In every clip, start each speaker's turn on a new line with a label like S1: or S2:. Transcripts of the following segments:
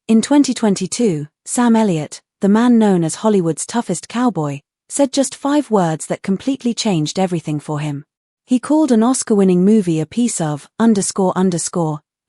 S1: In 2022, Sam Elliott, the man known as Hollywood's toughest cowboy, said just 5 words that completely changed everything for him. He called an Oscar-winning movie a piece of ... and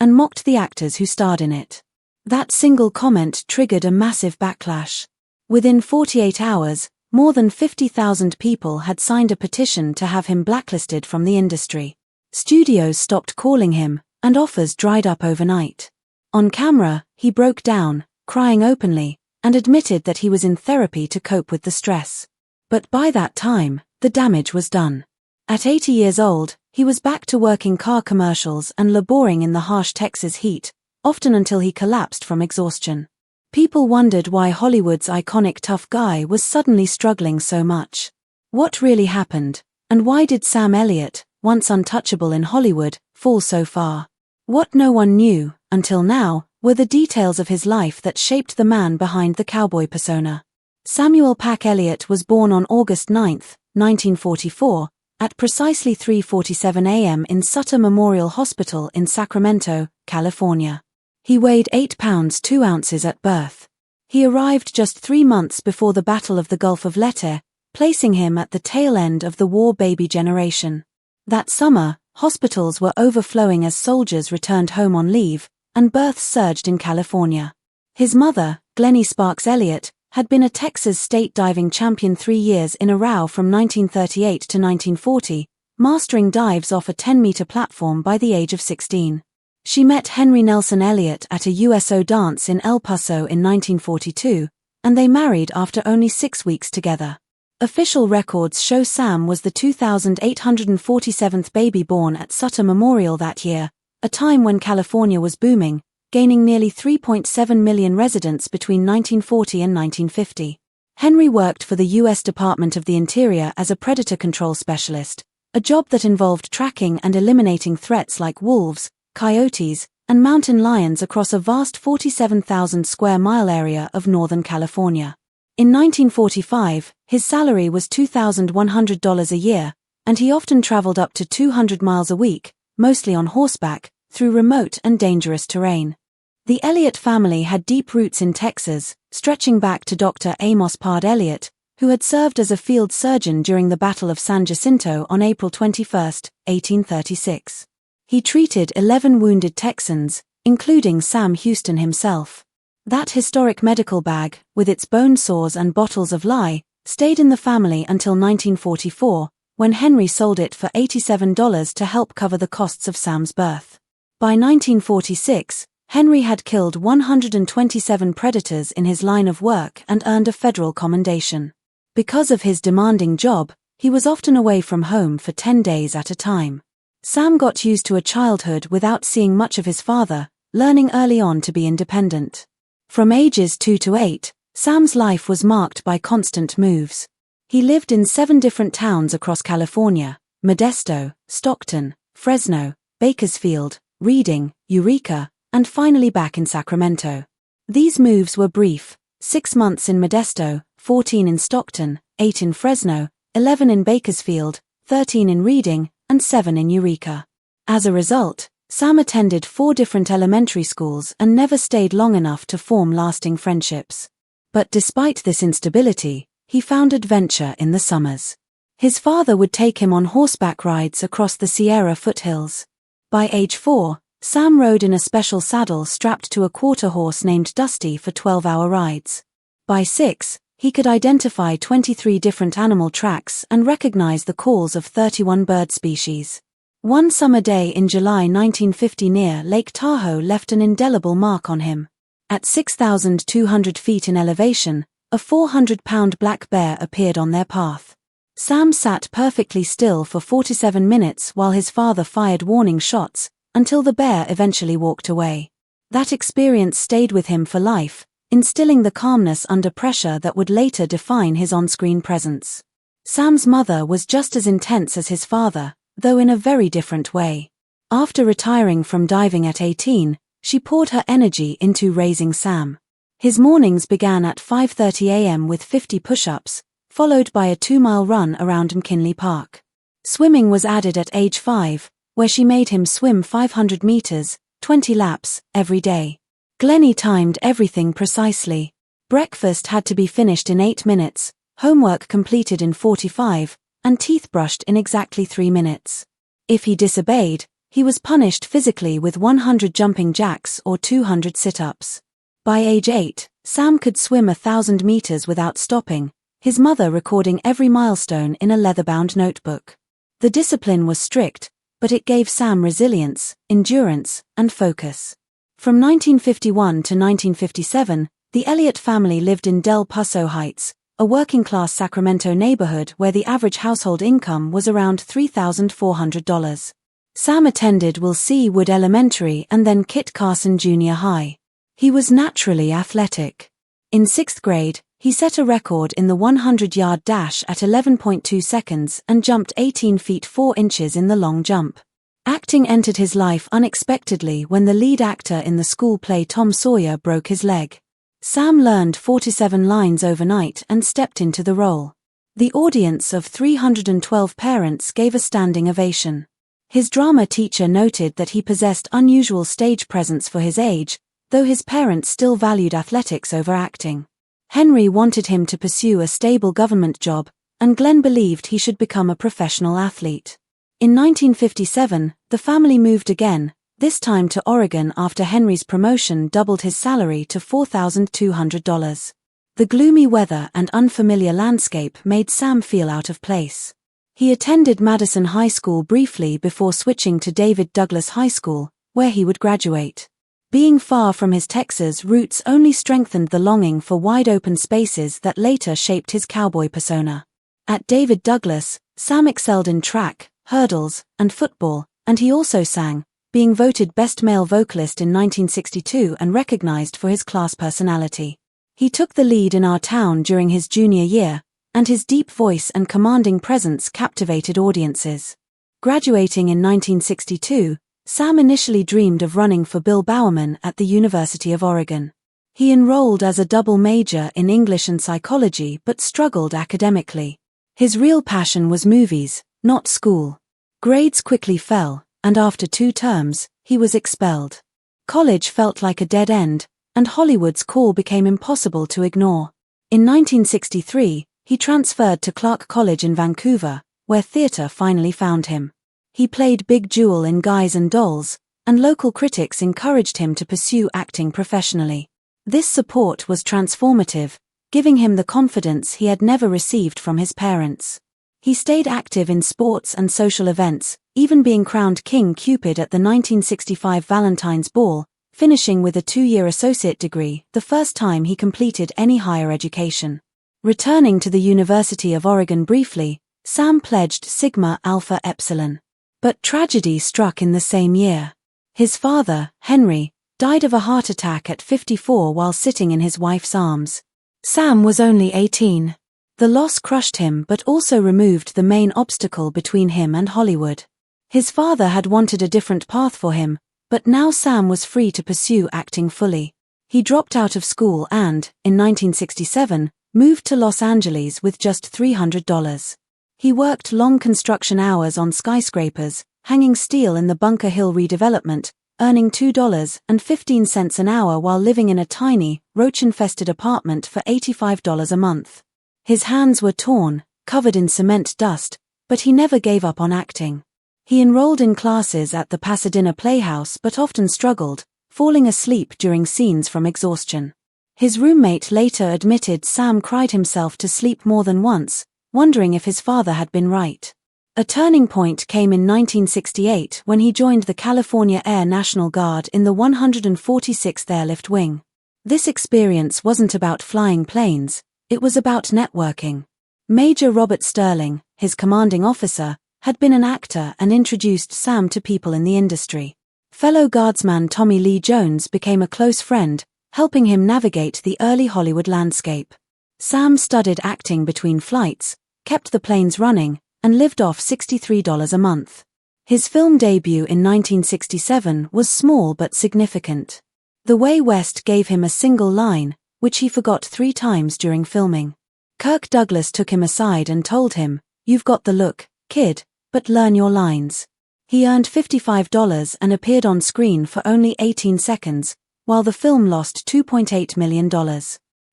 S1: mocked the actors who starred in it. That single comment triggered a massive backlash. Within 48 hours, more than 50,000 people had signed a petition to have him blacklisted from the industry. Studios stopped calling him, and offers dried up overnight. On camera, he broke down, crying openly, and admitted that he was in therapy to cope with the stress. But by that time, the damage was done. At 80 years old, he was back to working car commercials and laboring in the harsh Texas heat, often until he collapsed from exhaustion. People wondered why Hollywood's iconic tough guy was suddenly struggling so much. What really happened, and why did Sam Elliott, once untouchable in Hollywood, fall so far? What no one knew, until now, were the details of his life that shaped the man behind the cowboy persona. Samuel Pack Elliott was born on August 9, 1944, at precisely 3:47 a.m. in Sutter Memorial Hospital in Sacramento, California. He weighed 8 pounds 2 ounces at birth. He arrived just 3 months before the Battle of the Gulf of Leyte, placing him at the tail end of the war baby generation. That summer, hospitals were overflowing as soldiers returned home on leave, and births surged in California. His mother, Glennie Sparks Elliott, had been a Texas state diving champion 3 years in a row from 1938 to 1940, mastering dives off a 10-meter platform by the age of 16. She met Henry Nelson Elliott at a USO dance in El Paso in 1942, and they married after only 6 weeks together. Official records show Sam was the 2,847th baby born at Sutter Memorial that year, a time when California was booming, gaining nearly 3.7 million residents between 1940 and 1950. Henry worked for the U.S. Department of the Interior as a predator control specialist, a job that involved tracking and eliminating threats like wolves, coyotes, and mountain lions across a vast 47,000 square mile area of Northern California. In 1945, his salary was $2,100 a year, and he often traveled up to 200 miles a week, mostly on horseback, through remote and dangerous terrain. The Elliott family had deep roots in Texas, stretching back to Dr. Amos Pard Elliott, who had served as a field surgeon during the Battle of San Jacinto on April 21, 1836. He treated 11 wounded Texans, including Sam Houston himself. That historic medical bag, with its bone saws and bottles of lye, stayed in the family until 1944, when Henry sold it for $87 to help cover the costs of Sam's birth. By 1946, Henry had killed 127 predators in his line of work and earned a federal commendation. Because of his demanding job, he was often away from home for 10 days at a time. Sam got used to a childhood without seeing much of his father, learning early on to be independent. From ages 2 to 8, Sam's life was marked by constant moves. He lived in 7 different towns across California: Modesto, Stockton, Fresno, Bakersfield, Reading, Eureka, and finally back in Sacramento. These moves were brief: 6 months in Modesto, 14 in Stockton, 8 in Fresno, 11 in Bakersfield, 13 in Reading, and 7 in Eureka. As a result, Sam attended 4 different elementary schools and never stayed long enough to form lasting friendships. But despite this instability, he found adventure in the summers. His father would take him on horseback rides across the Sierra foothills. By age 4, Sam rode in a special saddle strapped to a quarter horse named Dusty for 12-hour rides. By 6, he could identify 23 different animal tracks and recognize the calls of 31 bird species. One summer day in July 1950 near Lake Tahoe left an indelible mark on him. At 6,200 feet in elevation, a 400-pound black bear appeared on their path. Sam sat perfectly still for 47 minutes while his father fired warning shots, until the bear eventually walked away. That experience stayed with him for life, instilling the calmness under pressure that would later define his on-screen presence. Sam's mother was just as intense as his father, though in a very different way. After retiring from diving at 18, she poured her energy into raising Sam. His mornings began at 5:30 a.m. with 50 push-ups, followed by a 2-mile run around McKinley Park. Swimming was added at age 5, where she made him swim 500 meters, 20 laps, every day. Glennie timed everything precisely. Breakfast had to be finished in 8 minutes, homework completed in 45, and teeth brushed in exactly 3 minutes. If he disobeyed, he was punished physically with 100 jumping jacks or 200 sit-ups. By age 8, Sam could swim 1,000 meters without stopping, his mother recording every milestone in a leather-bound notebook. The discipline was strict, but it gave Sam resilience, endurance, and focus. From 1951 to 1957, the Elliott family lived in Del Paso Heights, a working-class Sacramento neighborhood where the average household income was around $3,400. Sam attended Will C. Wood Elementary and then Kit Carson Junior High. He was naturally athletic. In 6th grade, he set a record in the 100-yard dash at 11.2 seconds and jumped 18 feet 4 inches in the long jump. Acting entered his life unexpectedly when the lead actor in the school play Tom Sawyer broke his leg. Sam learned 47 lines overnight and stepped into the role. The audience of 312 parents gave a standing ovation. His drama teacher noted that he possessed unusual stage presence for his age, though his parents still valued athletics over acting. Henry wanted him to pursue a stable government job, and Glenn believed he should become a professional athlete. In 1957, the family moved again, this time to Oregon after Henry's promotion doubled his salary to $4,200. The gloomy weather and unfamiliar landscape made Sam feel out of place. He attended Madison High School briefly before switching to David Douglas High School, where he would graduate. Being far from his Texas roots only strengthened the longing for wide-open spaces that later shaped his cowboy persona. At David Douglas, Sam excelled in track, hurdles, and football, and he also sang, being voted Best Male Vocalist in 1962 and recognized for his class personality. He took the lead in Our Town during his junior year, and his deep voice and commanding presence captivated audiences. Graduating in 1962, Sam initially dreamed of running for Bill Bowerman at the University of Oregon. He enrolled as a double major in English and psychology but struggled academically. His real passion was movies, not school. Grades quickly fell, and after 2 terms, he was expelled. College felt like a dead end, and Hollywood's call became impossible to ignore. In 1963, he transferred to Clark College in Vancouver, where theater finally found him. He played Big Jewel in Guys and Dolls, and local critics encouraged him to pursue acting professionally. This support was transformative, giving him the confidence he had never received from his parents. He stayed active in sports and social events, even being crowned King Cupid at the 1965 Valentine's Ball, finishing with a 2-year associate degree, the first time he completed any higher education. Returning to the University of Oregon briefly, Sam pledged Sigma Alpha Epsilon. But tragedy struck in the same year. His father, Henry, died of a heart attack at 54 while sitting in his wife's arms. Sam was only 18. The loss crushed him but also removed the main obstacle between him and Hollywood. His father had wanted a different path for him, but now Sam was free to pursue acting fully. He dropped out of school and, in 1967, moved to Los Angeles with just $300. He worked long construction hours on skyscrapers, hanging steel in the Bunker Hill redevelopment, earning $2.15 an hour while living in a tiny, roach-infested apartment for $85 a month. His hands were torn, covered in cement dust, but he never gave up on acting. He enrolled in classes at the Pasadena Playhouse but often struggled, falling asleep during scenes from exhaustion. His roommate later admitted Sam cried himself to sleep more than once, wondering if his father had been right. A turning point came in 1968 when he joined the California Air National Guard in the 146th Airlift Wing. This experience wasn't about flying planes, it was about networking. Major Robert Sterling, his commanding officer, had been an actor and introduced Sam to people in the industry. Fellow guardsman Tommy Lee Jones became a close friend, helping him navigate the early Hollywood landscape. Sam studied acting between flights, kept the planes running, and lived off $63 a month. His film debut in 1967 was small but significant. The Way West gave him a single line, which he forgot 3 times during filming. Kirk Douglas took him aside and told him, "You've got the look, kid, but learn your lines." He earned $55 and appeared on screen for only 18 seconds, while the film lost $2.8 million.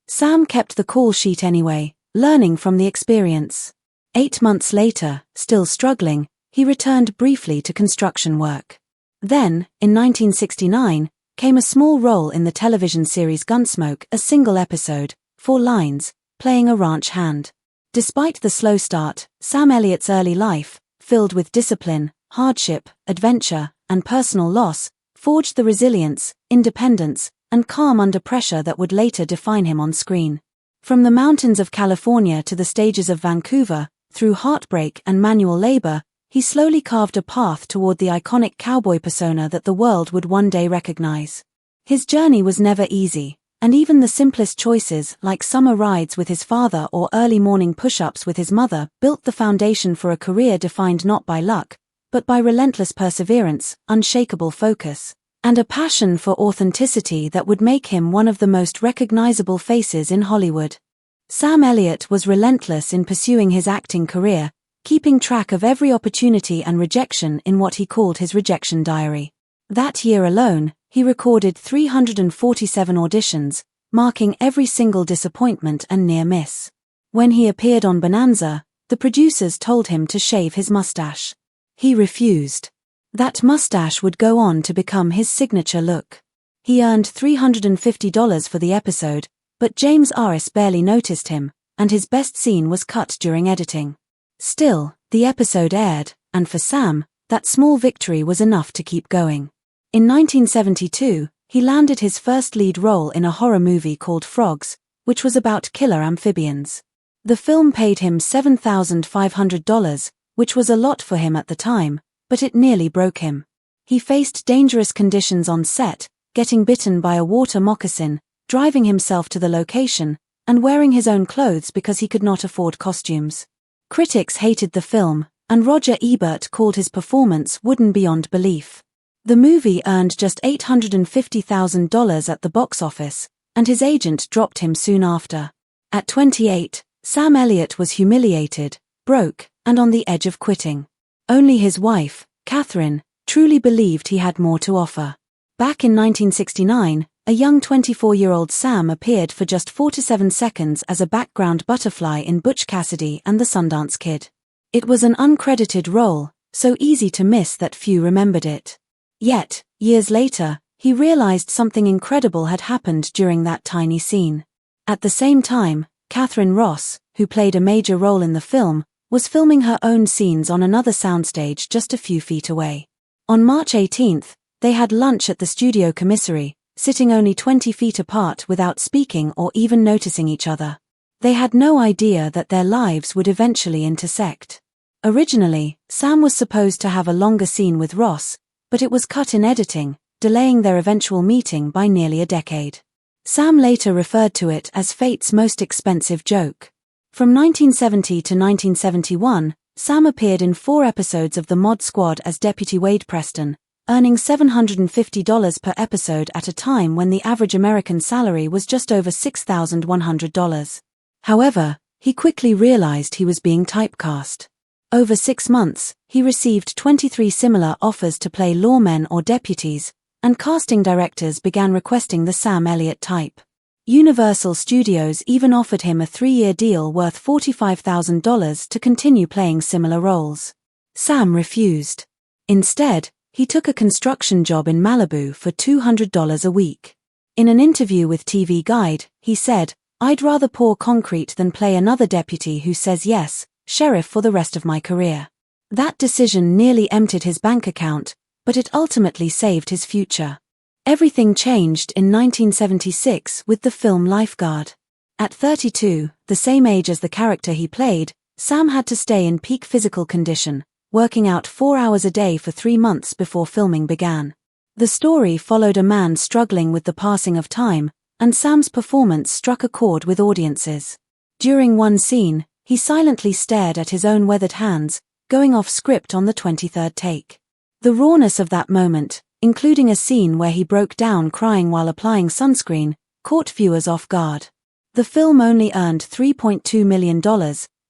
S1: Sam kept the call sheet anyway, learning from the experience. 8 months later, still struggling, he returned briefly to construction work. Then, in 1969, came a small role in the television series Gunsmoke, a single episode, 4 lines, playing a ranch hand. Despite the slow start, Sam Elliott's early life, filled with discipline, hardship, adventure, and personal loss, forged the resilience, independence, and calm under pressure that would later define him on screen. From the mountains of California to the stages of Vancouver, through heartbreak and manual labor, he slowly carved a path toward the iconic cowboy persona that the world would one day recognize. His journey was never easy, and even the simplest choices like summer rides with his father or early morning push-ups with his mother built the foundation for a career defined not by luck, but by relentless perseverance, unshakable focus, and a passion for authenticity that would make him one of the most recognizable faces in Hollywood. Sam Elliott was relentless in pursuing his acting career, keeping track of every opportunity and rejection in what he called his rejection diary. That year alone, he recorded 347 auditions, marking every single disappointment and near miss. When he appeared on Bonanza, the producers told him to shave his mustache. He refused. That mustache would go on to become his signature look. He earned $350 for the episode, but James Arris barely noticed him, and his best scene was cut during editing. Still, the episode aired, and for Sam, that small victory was enough to keep going. In 1972, he landed his first lead role in a horror movie called Frogs, which was about killer amphibians. The film paid him $7,500, which was a lot for him at the time, but it nearly broke him. He faced dangerous conditions on set, getting bitten by a water moccasin, driving himself to the location, and wearing his own clothes because he could not afford costumes. Critics hated the film, and Roger Ebert called his performance wooden beyond belief. The movie earned just $850,000 at the box office, and his agent dropped him soon after. At 28, Sam Elliott was humiliated, broke, and on the edge of quitting. Only his wife, Catherine, truly believed he had more to offer. Back in 1969, a young 24-year-old Sam appeared for just 4 to 7 seconds as a background butterfly in Butch Cassidy and the Sundance Kid. It was an uncredited role, so easy to miss that few remembered it. Yet, years later, he realized something incredible had happened during that tiny scene. At the same time, Catherine Ross, who played a major role in the film, was filming her own scenes on another soundstage just a few feet away. On March 18, they had lunch at the studio commissary, sitting only 20 feet apart without speaking or even noticing each other. They had no idea that their lives would eventually intersect. Originally, Sam was supposed to have a longer scene with Ross, but it was cut in editing, delaying their eventual meeting by nearly a decade. Sam later referred to it as fate's most expensive joke. From 1970 to 1971, Sam appeared in 4 episodes of The Mod Squad as Deputy Wade Preston, earning $750 per episode at a time when the average American salary was just over $6,100. However, he quickly realized he was being typecast. Over 6 months, he received 23 similar offers to play lawmen or deputies, and casting directors began requesting the Sam Elliott type. Universal Studios even offered him a 3-year deal worth $45,000 to continue playing similar roles. Sam refused. Instead, he took a construction job in Malibu for $200 a week. In an interview with TV Guide, he said, "I'd rather pour concrete than play another deputy who says yes, sheriff for the rest of my career." That decision nearly emptied his bank account, but it ultimately saved his future. Everything changed in 1976 with the film Lifeguard. At 32, the same age as the character he played, Sam had to stay in peak physical condition, working out 4 hours a day for 3 months before filming began. The story followed a man struggling with the passing of time, and Sam's performance struck a chord with audiences. During one scene, he silently stared at his own weathered hands, going off script on the 23rd take. The rawness of that moment, including a scene where he broke down crying while applying sunscreen, caught viewers off guard. The film only earned $3.2 million,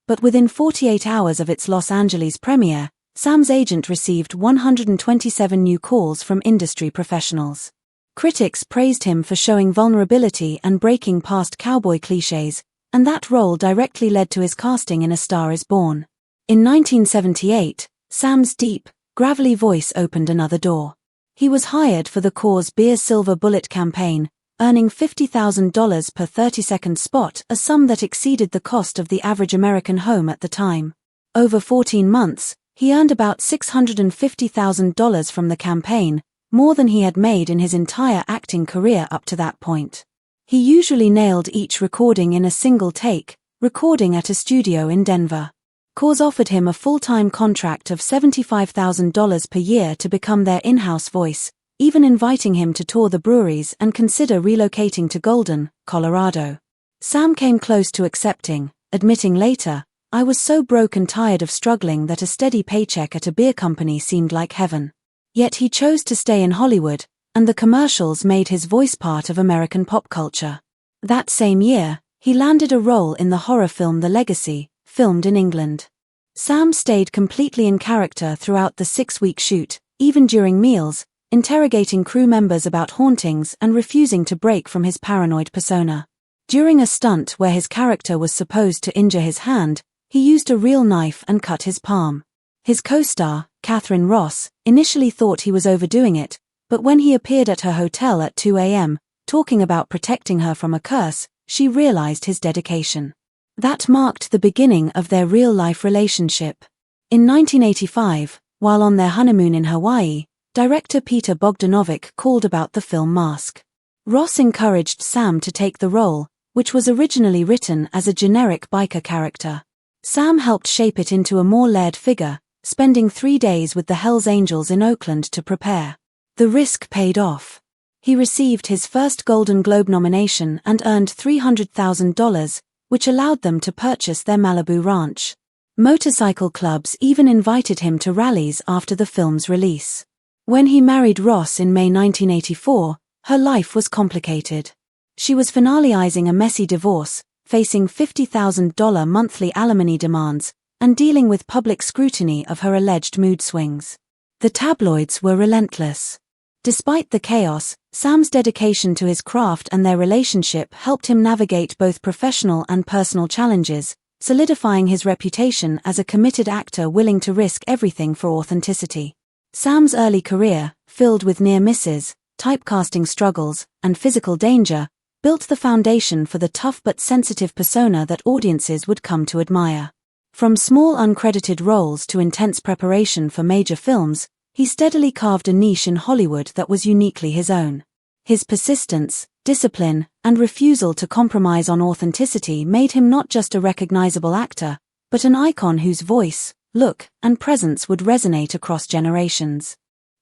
S1: but within 48 hours of its Los Angeles premiere, Sam's agent received 127 new calls from industry professionals. Critics praised him for showing vulnerability and breaking past cowboy clichés, and that role directly led to his casting in A Star is Born. In 1978, Sam's deep, gravelly voice opened another door. He was hired for the Coors Beer Silver Bullet campaign, earning $50,000 per 30-second spot, a sum that exceeded the cost of the average American home at the time. Over 14 months, he earned about $650,000 from the campaign, more than he had made in his entire acting career up to that point. He usually nailed each recording in a single take, recording at a studio in Denver. Coors offered him a full-time contract of $75,000 per year to become their in-house voice, even inviting him to tour the breweries and consider relocating to Golden, Colorado. Sam came close to accepting, admitting later, "I was so broke and tired of struggling that a steady paycheck at a beer company seemed like heaven." Yet he chose to stay in Hollywood, and the commercials made his voice part of American pop culture. That same year, he landed a role in the horror film The Legacy, filmed in England. Sam stayed completely in character throughout the 6-week shoot, even during meals, interrogating crew members about hauntings and refusing to break from his paranoid persona. During a stunt where his character was supposed to injure his hand, he used a real knife and cut his palm. His co-star, Catherine Ross, initially thought he was overdoing it, but when he appeared at her hotel at 2 a.m., talking about protecting her from a curse, she realized his dedication. That marked the beginning of their real-life relationship. In 1985, while on their honeymoon in Hawaii, director Peter Bogdanovic called about the film Mask. Ross encouraged Sam to take the role, which was originally written as a generic biker character. Sam helped shape it into a more layered figure, spending 3 days with the Hells Angels in Oakland to prepare. The risk paid off. He received his first Golden Globe nomination and earned $300,000, which allowed them to purchase their Malibu ranch. Motorcycle clubs even invited him to rallies after the film's release. When he married Ross in May 1984, her life was complicated. She was finalizing a messy divorce, facing $50,000 monthly alimony demands, and dealing with public scrutiny of her alleged mood swings. The tabloids were relentless. Despite the chaos, Sam's dedication to his craft and their relationship helped him navigate both professional and personal challenges, solidifying his reputation as a committed actor willing to risk everything for authenticity. Sam's early career, filled with near misses, typecasting struggles, and physical danger, built the foundation for the tough but sensitive persona that audiences would come to admire. From small uncredited roles to intense preparation for major films, he steadily carved a niche in Hollywood that was uniquely his own. His persistence, discipline, and refusal to compromise on authenticity made him not just a recognizable actor, but an icon whose voice, look, and presence would resonate across generations.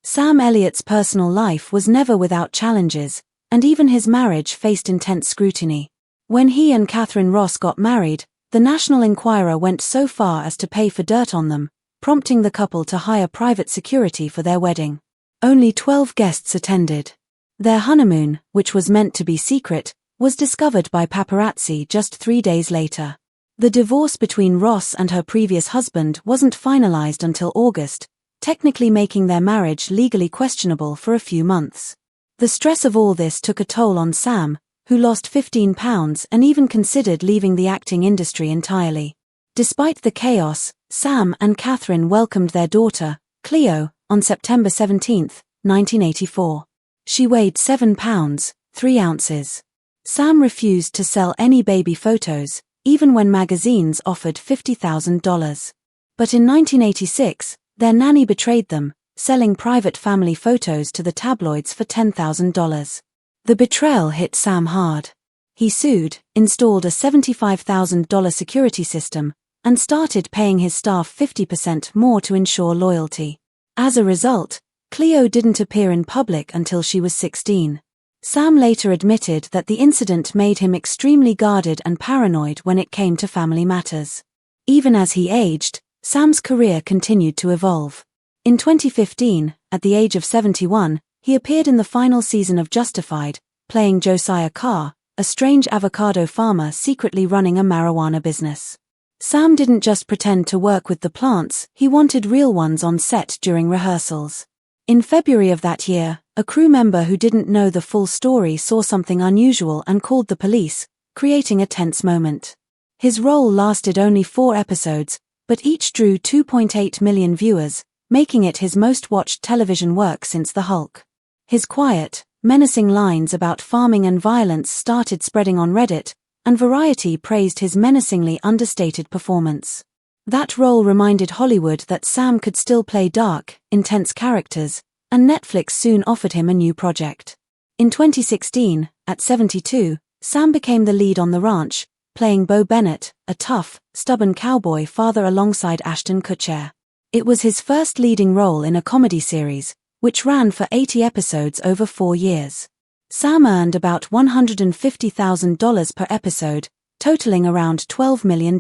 S1: Sam Elliott's personal life was never without challenges, and even his marriage faced intense scrutiny. When he and Catherine Ross got married, the National Enquirer went so far as to pay for dirt on them, prompting the couple to hire private security for their wedding. Only 12 guests attended. Their honeymoon, which was meant to be secret, was discovered by paparazzi just 3 days later. The divorce between Ross and her previous husband wasn't finalized until August, technically making their marriage legally questionable for a few months. The stress of all this took a toll on Sam, who lost 15 pounds and even considered leaving the acting industry entirely. Despite the chaos, Sam and Catherine welcomed their daughter, Cleo, on September 17, 1984. She weighed 7 pounds, 3 ounces. Sam refused to sell any baby photos, even when magazines offered $50,000. But in 1986, their nanny betrayed them, selling private family photos to the tabloids for $10,000. The betrayal hit Sam hard. He sued, installed a $75,000 security system, and started paying his staff 50% more to ensure loyalty. As a result, Cleo didn't appear in public until she was 16. Sam later admitted that the incident made him extremely guarded and paranoid when it came to family matters. Even as he aged, Sam's career continued to evolve. In 2015, at the age of 71, he appeared in the final season of Justified, playing Josiah Carr, a strange avocado farmer secretly running a marijuana business. Sam didn't just pretend to work with the plants, he wanted real ones on set during rehearsals. In February of that year, a crew member who didn't know the full story saw something unusual and called the police, creating a tense moment. His role lasted only 4 episodes, but each drew 2.8 million viewers, making it his most-watched television work since The Hulk. His quiet, menacing lines about farming and violence started spreading on Reddit, and Variety praised his menacingly understated performance. That role reminded Hollywood that Sam could still play dark, intense characters, and Netflix soon offered him a new project. In 2016, at 72, Sam became the lead on The Ranch, playing Bo Bennett, a tough, stubborn cowboy father alongside Ashton Kutcher. It was his first leading role in a comedy series, which ran for 80 episodes over 4 years. Sam earned about $150,000 per episode, totaling around $12 million.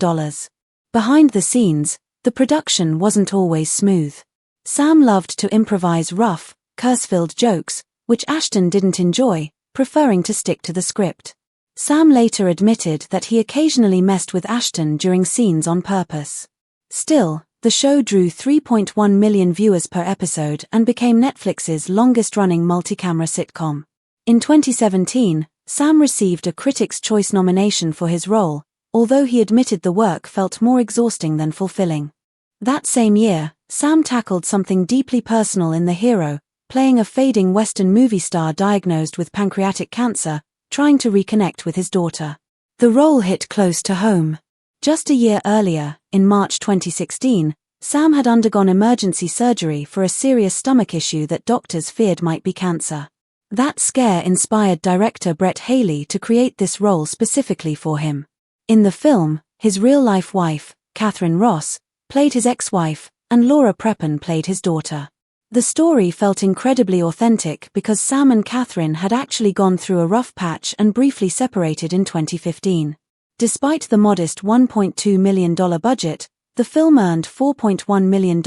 S1: Behind the scenes, the production wasn't always smooth. Sam loved to improvise rough, curse-filled jokes, which Ashton didn't enjoy, preferring to stick to the script. Sam later admitted that he occasionally messed with Ashton during scenes on purpose. Still, the show drew 3.1 million viewers per episode and became Netflix's longest-running multi-camera sitcom. In 2017, Sam received a Critics' Choice nomination for his role, although he admitted the work felt more exhausting than fulfilling. That same year, Sam tackled something deeply personal in The Hero, playing a fading Western movie star diagnosed with pancreatic cancer, trying to reconnect with his daughter. The role hit close to home. Just a year earlier, in March 2016, Sam had undergone emergency surgery for a serious stomach issue that doctors feared might be cancer. That scare inspired director Brett Haley to create this role specifically for him. In the film, his real-life wife, Catherine Ross, played his ex-wife, and Laura Prepon played his daughter. The story felt incredibly authentic because Sam and Catherine had actually gone through a rough patch and briefly separated in 2015. Despite the modest $1.2 million budget, the film earned $4.1 million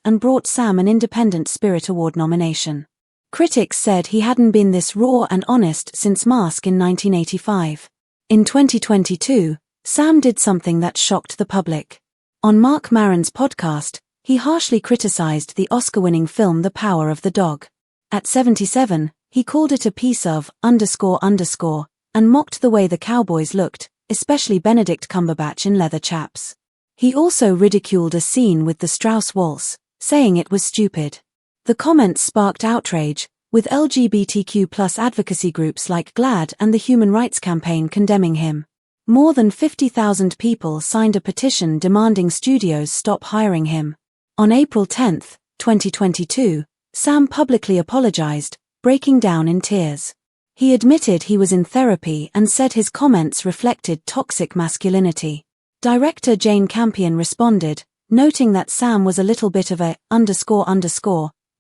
S1: and brought Sam an Independent Spirit Award nomination. Critics said he hadn't been this raw and honest since Mask in 1985. In 2022, Sam did something that shocked the public. On Marc Maron's podcast, he harshly criticized the Oscar-winning film The Power of the Dog. At 77, he called it a piece of ... and mocked the way the cowboys looked, especially Benedict Cumberbatch in leather chaps. He also ridiculed a scene with the Strauss waltz, saying it was stupid. The comments sparked outrage, with LGBTQ+ advocacy groups like GLAAD and the Human Rights Campaign condemning him. More than 50,000 people signed a petition demanding studios stop hiring him. On April 10, 2022, Sam publicly apologized, breaking down in tears. He admitted he was in therapy and said his comments reflected toxic masculinity. Director Jane Campion responded, noting that Sam was a little bit of a ...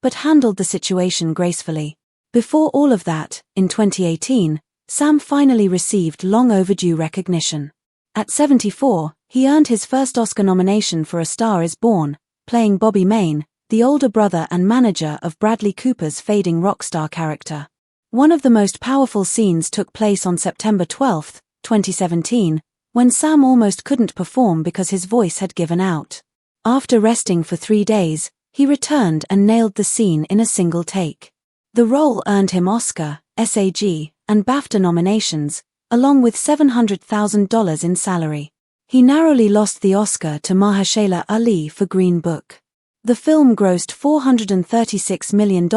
S1: but handled the situation gracefully. Before all of that, in 2018, Sam finally received long-overdue recognition. At 74, he earned his first Oscar nomination for A Star is Born, playing Bobby Maine, the older brother and manager of Bradley Cooper's fading rock star character. One of the most powerful scenes took place on September 12, 2017, when Sam almost couldn't perform because his voice had given out. After resting for 3 days, he returned and nailed the scene in a single take. The role earned him Oscar, SAG, and BAFTA nominations, along with $700,000 in salary. He narrowly lost the Oscar to Mahershala Ali for Green Book. The film grossed $436 million,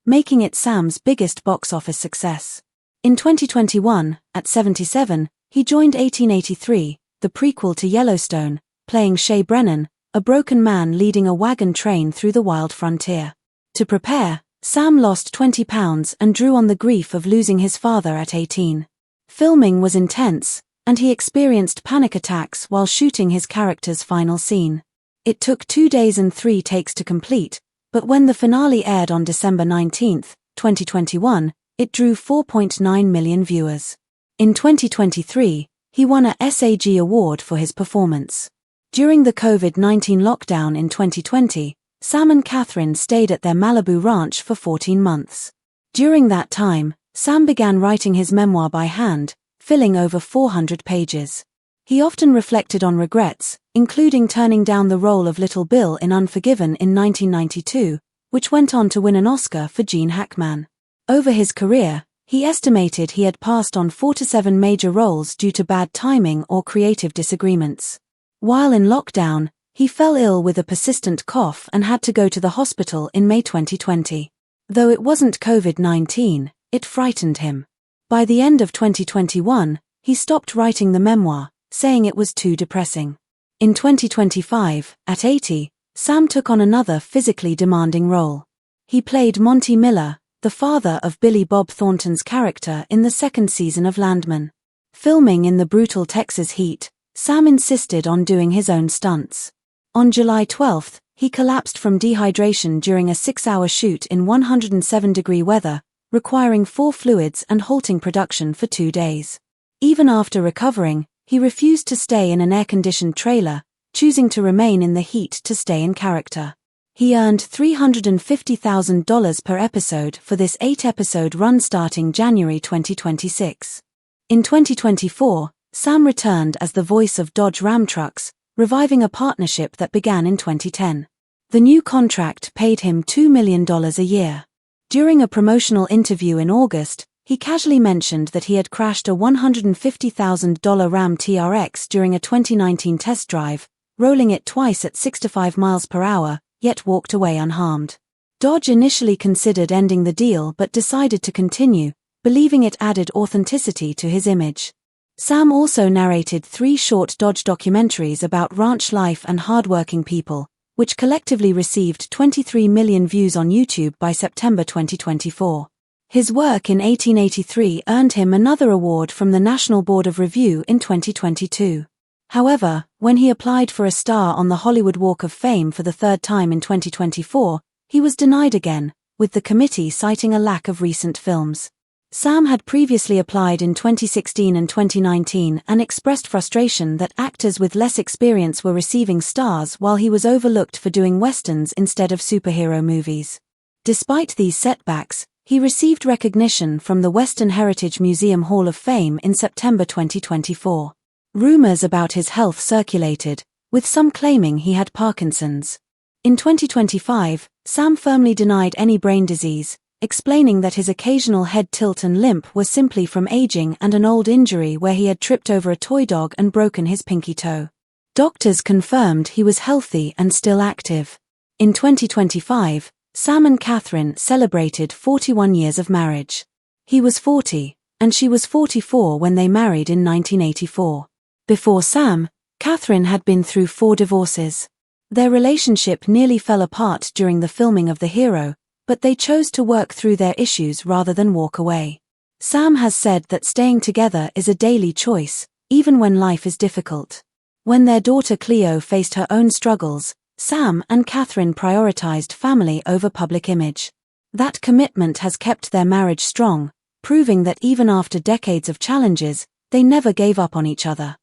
S1: making it Sam's biggest box office success. In 2021, at 77, he joined 1883, the prequel to Yellowstone, playing Shay Brennan, a broken man leading a wagon train through the wild frontier. To prepare, Sam lost 20 pounds and drew on the grief of losing his father at 18. Filming was intense, and he experienced panic attacks while shooting his character's final scene. It took 2 days and 3 takes to complete, but when the finale aired on December 19, 2021, it drew 4.9 million viewers. In 2023, he won a SAG award for his performance. During the COVID-19 lockdown in 2020, Sam and Catherine stayed at their Malibu ranch for 14 months. During that time, Sam began writing his memoir by hand, filling over 400 pages. He often reflected on regrets, including turning down the role of Little Bill in Unforgiven in 1992, which went on to win an Oscar for Gene Hackman. Over his career, he estimated he had passed on 4 to 7 major roles due to bad timing or creative disagreements. While in lockdown, he fell ill with a persistent cough and had to go to the hospital in May 2020. Though it wasn't COVID-19, it frightened him. By the end of 2021, he stopped writing the memoir, saying it was too depressing. In 2025, at 80, Sam took on another physically demanding role. He played Monty Miller, the father of Billy Bob Thornton's character in the second season of Landman. Filming in the brutal Texas heat, Sam insisted on doing his own stunts. On July 12, he collapsed from dehydration during a 6-hour shoot in 107-degree weather, requiring 4 fluids and halting production for 2 days. Even after recovering, he refused to stay in an air-conditioned trailer, choosing to remain in the heat to stay in character. He earned $350,000 per episode for this 8-episode run starting January 2026. In 2024, Sam returned as the voice of Dodge Ram trucks, reviving a partnership that began in 2010. The new contract paid him $2 million a year. During a promotional interview in August, he casually mentioned that he had crashed a $150,000 Ram TRX during a 2019 test drive, rolling it twice at 65 miles per hour, yet walked away unharmed. Dodge initially considered ending the deal but decided to continue, believing it added authenticity to his image. Sam also narrated 3 short Dodge documentaries about ranch life and hardworking people, which collectively received 23 million views on YouTube by September 2024. His work in 1883 earned him another award from the National Board of Review in 2022. However, when he applied for a star on the Hollywood Walk of Fame for the 3rd time in 2024, he was denied again, with the committee citing a lack of recent films. Sam had previously applied in 2016 and 2019 and expressed frustration that actors with less experience were receiving stars while he was overlooked for doing westerns instead of superhero movies. Despite these setbacks, he received recognition from the Western Heritage Museum Hall of Fame in September 2024. Rumors about his health circulated, with some claiming he had Parkinson's. In 2025, Sam firmly denied any brain disease, explaining that his occasional head tilt and limp was simply from aging and an old injury where he had tripped over a toy dog and broken his pinky toe. Doctors confirmed he was healthy and still active. In 2025, Sam and Catherine celebrated 41 years of marriage. He was 40, and she was 44 when they married in 1984. Before Sam, Catherine had been through 4 divorces. Their relationship nearly fell apart during the filming of The Hero, but they chose to work through their issues rather than walk away. Sam has said that staying together is a daily choice, even when life is difficult. When their daughter Cleo faced her own struggles, Sam and Catherine prioritized family over public image. That commitment has kept their marriage strong, proving that even after decades of challenges, they never gave up on each other.